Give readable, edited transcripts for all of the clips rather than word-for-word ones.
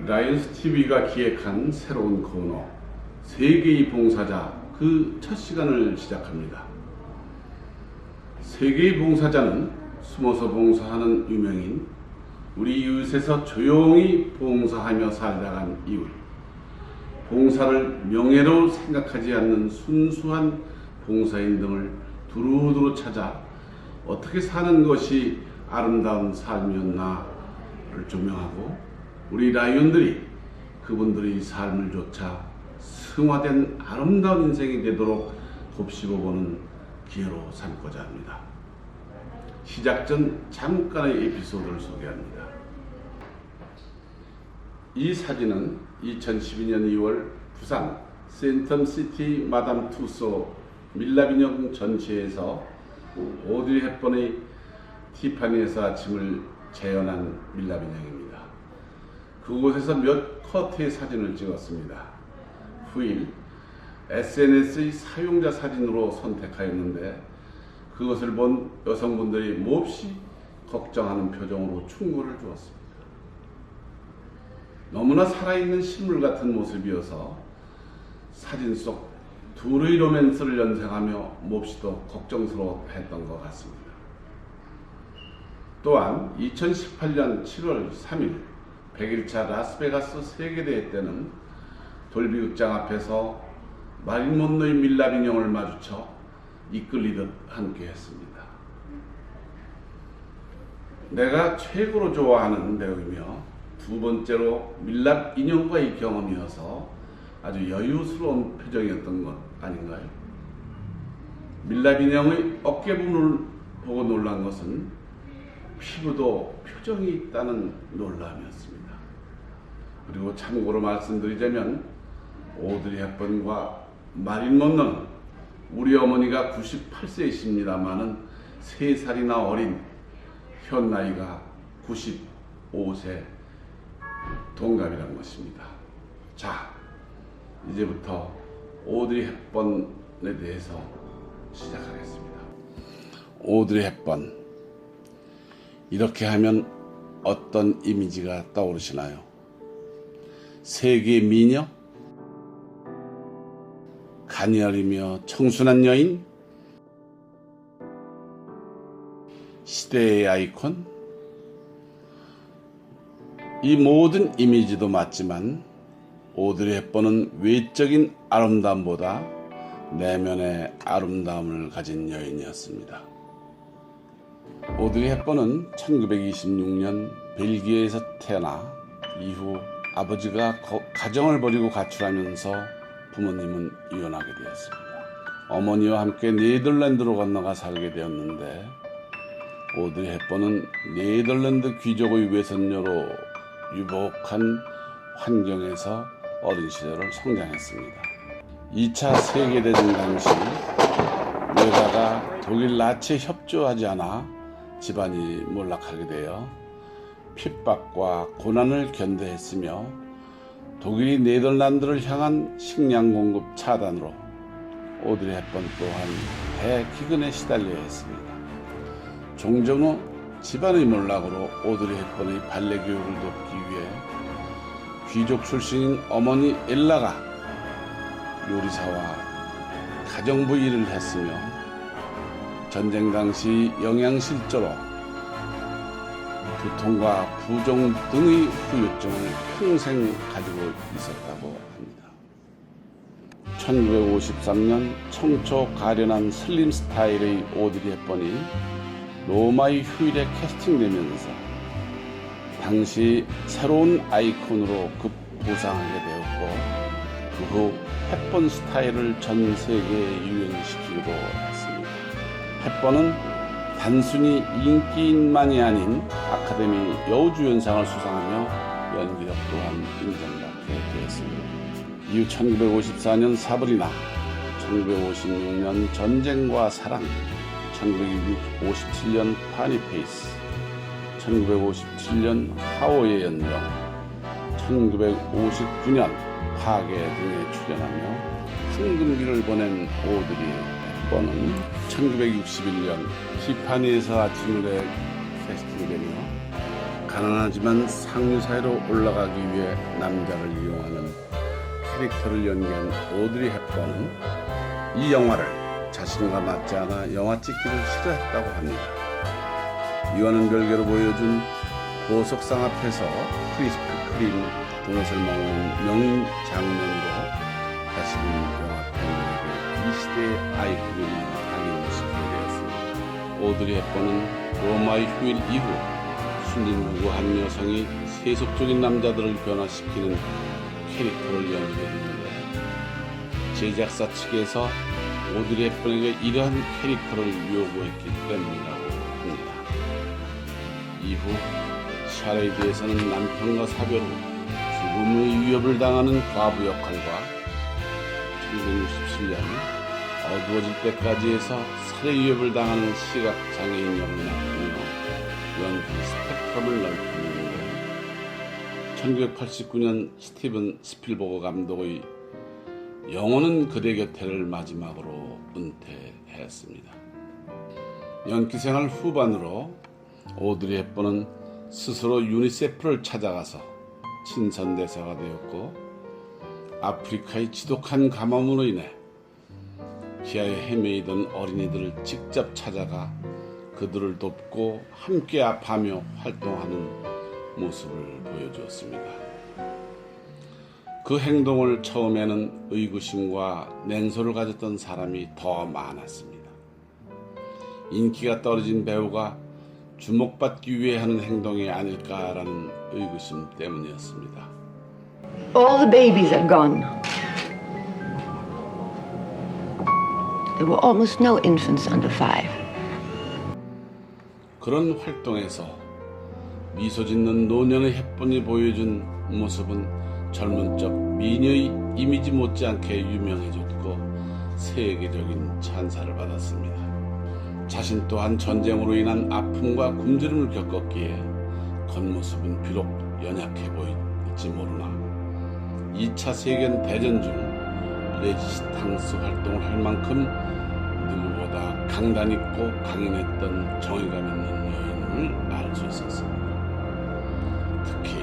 라이언스 TV가 기획한 새로운 코너 세계의 봉사자 그 첫 시간을 시작합니다. 세계의 봉사자는 숨어서 봉사하는 유명인, 우리 이웃에서 조용히 봉사하며 살다간 이웃, 봉사를 명예로 생각하지 않는 순수한 봉사인 등을 두루두루 찾아 어떻게 사는 것이 아름다운 삶이었나를 조명하고, 우리 라이온들이 그분들의 삶을 조차 승화된 아름다운 인생이 되도록 곱씹어보는 기회로 삼고자 합니다. 시작 전 잠깐의 에피소드를 소개합니다. 이 사진은 2012년 2월 부산 센텀시티 마담 투소 밀랍인형 전시회에서 오드리 헵번의 티파니에서 아침을 재현한 밀랍인형입니다. 그곳에서 몇 컷의 사진을 찍었습니다. 후일 SNS의 사용자 사진으로 선택하였는데, 그것을 본 여성분들이 몹시 걱정하는 표정으로 충고를 주었습니다. 너무나 살아있는 실물 같은 모습이어서 사진 속 둘의 로맨스를 연상하며 몹시도 걱정스러워했던 것 같습니다. 또한 2018년 7월 3일 100일차 라스베가스 세계대회 때는 돌비극장 앞에서 마릴린 먼로의 밀랍 인형을 마주쳐 이끌리듯 함께 했습니다. 내가 최고로 좋아하는 배우이며 두 번째로 밀랍 인형과의 경험이어서 아주 여유스러운 표정이었던 것 아닌가요? 밀랍 인형의 어깨 부분을 보고 놀란 것은 피부도 표정이 있다는 놀람이었습니다. 그리고 참고로 말씀드리자면 오드리 헵번과 마릴린 먼로는 우리 어머니가 98세이십니다만은 3살이나 어린 현 나이가 95세 동갑이란 것입니다. 자, 이제부터 오드리 헵번에 대해서 시작하겠습니다. 오드리 헵번, 이렇게 하면 어떤 이미지가 떠오르시나요? 세계 미녀? 가녀리며 청순한 여인? 시대의 아이콘? 이 모든 이미지도 맞지만 오드리 헵번은 외적인 아름다움보다 내면의 아름다움을 가진 여인이었습니다. 오드리 헵번은 1926년 벨기에에서 태어나 이후 아버지가 가정을 버리고 가출하면서 부모님은 이혼하게 되었습니다. 어머니와 함께 네덜란드로 건너가 살게 되었는데, 오드리 헵번은 네덜란드 귀족의 외손녀로 유복한 환경에서 어린 시절을 성장했습니다. 2차 세계대전 당시 뇌가가 독일 나치에 협조하지 않아 집안이 몰락하게 되어 핍박과 고난을 견뎌했으며, 독일이 네덜란드를 향한 식량 공급 차단으로 오드리 헵번 또한 대기근에 시달려야 했습니다. 종전 후 집안의 몰락으로 오드리 헵번의 발레 교육을 돕기 위해 귀족 출신인 어머니 엘라가 요리사와 가정부 일을 했으며, 전쟁 당시 영양실조로 두통과 부종 등의 후유증을 평생 가지고 있었다고 합니다. 1953년 청초 가련한 슬림 스타일의 오드리 헵번이 로마의 휴일에 캐스팅되면서 당시 새로운 아이콘으로 급부상하게 되었고, 그 후 헵번 스타일을 전 세계에 유행시키기도 했습니다. 헵번은 단순히 인기인만이 아닌 아카데미 여우주연상을 수상하며 연기력 또한 인정받게 되었습니다. 이후 1954년 사브리나, 1956년 전쟁과 사랑, 1957년 파니페이스, 1957년 하워의 연정, 1959년 파괴 등에 출연하며 황금기를 보낸 오드리 헵번은 1961년 티파니에서 아침을 캐스팅되며 가난하지만 상류 사회로 올라가기 위해 남자를 이용하는 캐릭터를 연기한 오드리 헵번은 이 영화를 자신과 맞지 않아 영화 찍기를 싫어했다고 합니다. 이와는 별개로 보여준 보석상 앞에서 크리스피 크림 도넛을 먹는 명장면으로 다시금 영화 팬들에게 이 시대의 아이콘이 각인시키게 되었습니다. 오드리 헵번은 로마의 휴일 이후 순진무구한 여성이 세속적인 남자들을 변화시키는 캐릭터를 연기했는데 제작사 측에서 오드리 헵번에게 이러한 캐릭터를 요구했기 때문이라고 합니다. 이후 샤레이드에서는 남편과 사별 후 죽음의 위협을 당하는 과부 역할과 1967년 어두워질 때까지에서 살해 위협을 당하는 시각장애인 역을 맡으며 연기 스펙트럼을 넓혔는데 1989년 스티븐 스필버그 감독의 영원은 그대 곁에를 마지막으로 은퇴했습니다. 연기생활 후반으로 오드리 헵번은 스스로 유니세프를 찾아가서 친선대사가 되었고 아프리카의 지독한 가뭄으로 인해 기아에 헤매이던 어린이들을 직접 찾아가 그들을 돕고 함께 아파하며 활동하는 모습을 보여주었습니다. 그 행동을 처음에는 의구심과 냉소를 가졌던 사람이 더 많았습니다. 인기가 떨어진 배우가 주목받기 위해 하는 행동이 아닐까라는 의구심 때문이었습니다. All the babies are gone. There were almost no infants under 5. 그런 활동에서 미소 짓는 노년의 헵번이 보여준 모습은 젊은 적 미녀의 이미지 못지않게 유명해졌고 세계적인 찬사를 받았습니다. 자신 또한 전쟁으로 인한 아픔과 굶주림을 겪었기에 겉모습은 비록 연약해 보일지 모르나 2차 세계대전 중 레지스탕스 활동을 할 만큼 누구보다 강단 있고 강인했던 정의감 있는 여인을 알 수 있었습니다. 특히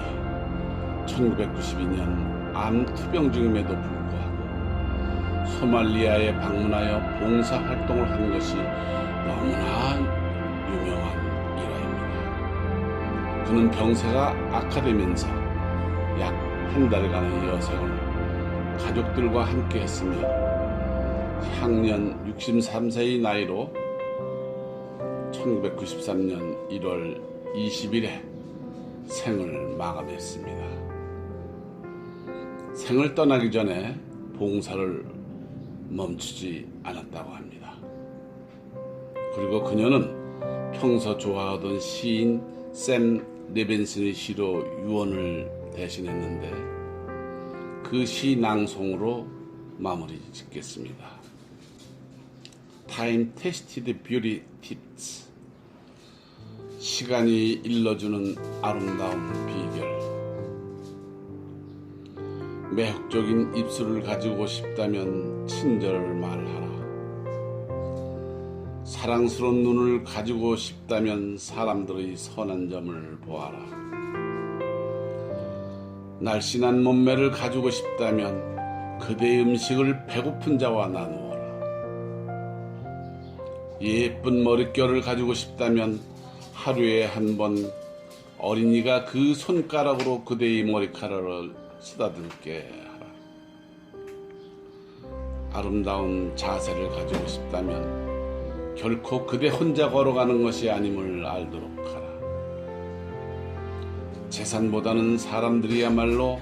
1992년 암 투병 중임에도 불구하고 소말리아에 방문하여 봉사 활동을 한 것이 너무나 유명한 일화입니다. 그는 병세가 악화되면서 약 한 달간의 여생을 가족들과 함께 했으며 향년 63세의 나이로 1993년 1월 20일에 생을 마감했습니다. 생을 떠나기 전에 봉사를 멈추지 않았다고 합니다. 그리고 그녀는 평소 좋아하던 시인 샘 레빈슨의 시로 유언을 대신했는데 그 시 낭송으로 마무리 짓겠습니다. Time Tested Beauty Tips. 시간이 일러주는 아름다운 비결. 매혹적인 입술을 가지고 싶다면 친절을 말하라. 사랑스러운 눈을 가지고 싶다면 사람들의 선한 점을 보아라. 날씬한 몸매를 가지고 싶다면 그대의 음식을 배고픈 자와 나누어라. 예쁜 머릿결을 가지고 싶다면 하루에 한 번 어린이가 그 손가락으로 그대의 머리카락을 쓰다듬게 하라. 아름다운 자세를 가지고 싶다면 결코 그대 혼자 걸어가는 것이 아님을 알도록 하라. 재산보다는 사람들이야말로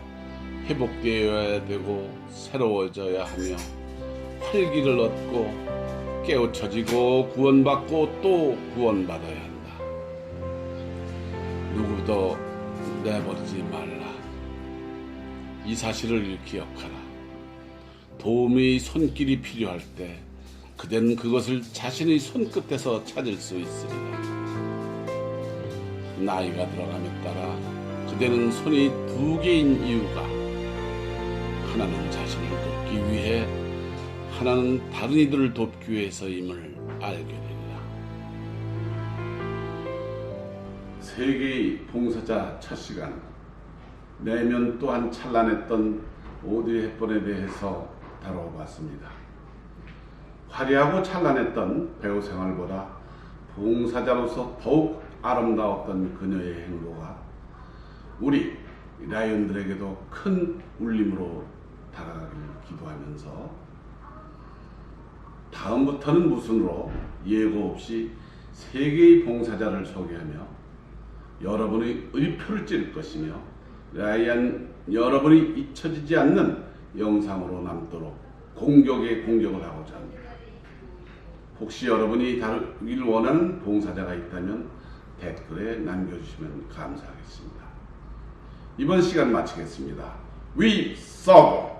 회복되어야 되고 새로워져야 하며 활기를 얻고 깨우쳐지고 구원받고 또 구원받아야 한다. 누구도 내버리지 말라. 이 사실을 기억하라. 도움의 손길이 필요할 때 그대는 그것을 자신의 손끝에서 찾을 수 있으리라. 나이가 들어감에 따라 그대는 손이 두 개인 이유가 하나는 자신을 돕기 위해 하나는 다른 이들을 돕기 위해서임을 알게 되리라. 세계의 봉사자 첫 시간, 내면 또한 찬란했던 오드리 헵번에 대해서 다뤄봤습니다. 화려하고 찬란했던 배우 생활보다 봉사자로서 더욱 아름다웠던 그녀의 행보가 우리 라이언들에게도 큰 울림으로 다가가길 기도하면서 다음부터는 무슨으로 예고 없이 세계의 봉사자를 소개하며 여러분의 의표를 찌를 것이며 라이언 여러분이 잊혀지지 않는 영상으로 남도록 공격에 공격을 하고자 합니다. 혹시 여러분이 다루길 원하는 봉사자가 있다면 댓글에 남겨주시면 감사하겠습니다. 이번 시간 마치겠습니다. We serve.